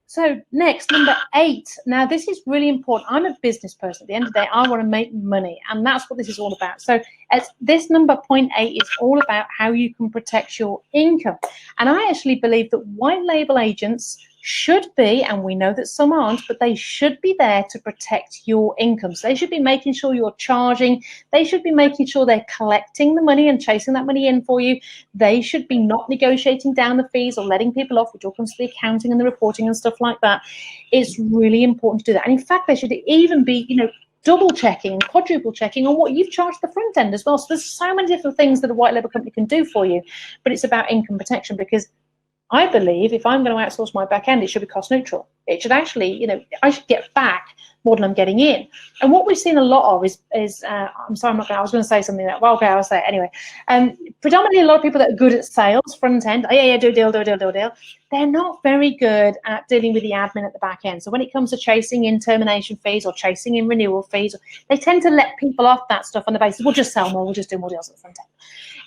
So next, number 8. Now, this is really important. I'm a business person. At the end of the day, I want to make money, and that's what this is all about. So as this number point 8 is all about how you can protect your income. And I actually believe that white label agents should be, and we know that some aren't, but they should be there to protect your income. So they should be making sure you're charging. They should be making sure they're collecting the money and chasing that money in for you. They should be not negotiating down the fees or letting people off, which all comes to the accounting and the reporting and stuff like that. It's really important to do that. And in fact, they should even be, double checking, quadruple checking on what you've charged the front end as well. So there's so many different things that a white label company can do for you, but it's about income protection, because I believe if I'm going to outsource my back end, it should be cost neutral. It should actually, I should get back more than I'm getting in. And what we've seen a lot of is I'm sorry, I was going to say something that, well, okay, I'll say it anyway. Predominantly a lot of people that are good at sales, front end, do a deal. They're not very good at dealing with the admin at the back end. So when it comes to chasing in termination fees or chasing in renewal fees, they tend to let people off that stuff on the basis, we'll just sell more, we'll just do more deals at the front end.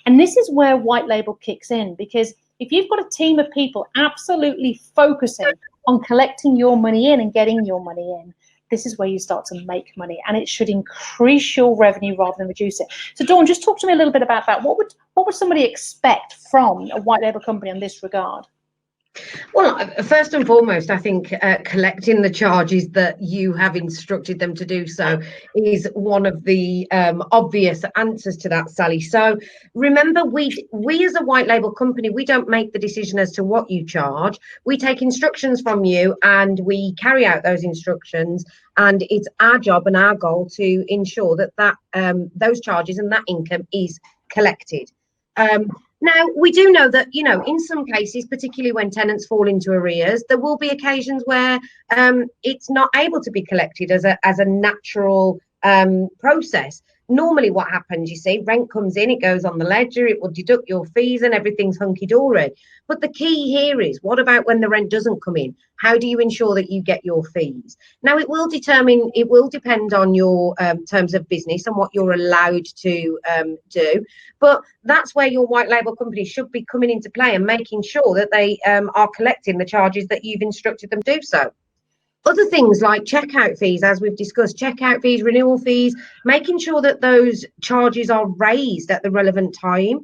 And this is where white label kicks in, because if you've got a team of people absolutely focusing on collecting your money in and getting your money in, this is where you start to make money, and it should increase your revenue rather than reduce it. So Dawn, just talk to me a little bit about that. What would somebody expect from a white label company in this regard? Well, first and foremost, I think collecting the charges that you have instructed them to do so is one of the obvious answers to that, Sally. So remember, we as a white label company, we don't make the decision as to what you charge. We take instructions from you and we carry out those instructions. And it's our job and our goal to ensure that those charges and that income is collected. Now, we do know that, in some cases, particularly when tenants fall into arrears, there will be occasions where it's not able to be collected as a natural process. Normally what happens, you see, rent comes in, it goes on the ledger, it will deduct your fees and everything's hunky-dory. But the key here is, what about when the rent doesn't come in? How do you ensure that you get your fees? Now, it will depend on your terms of business and what you're allowed to do. But that's where your white label company should be coming into play and making sure that they are collecting the charges that you've instructed them to do so. Other things like checkout fees, as we've discussed, checkout fees, renewal fees, making sure that those charges are raised at the relevant time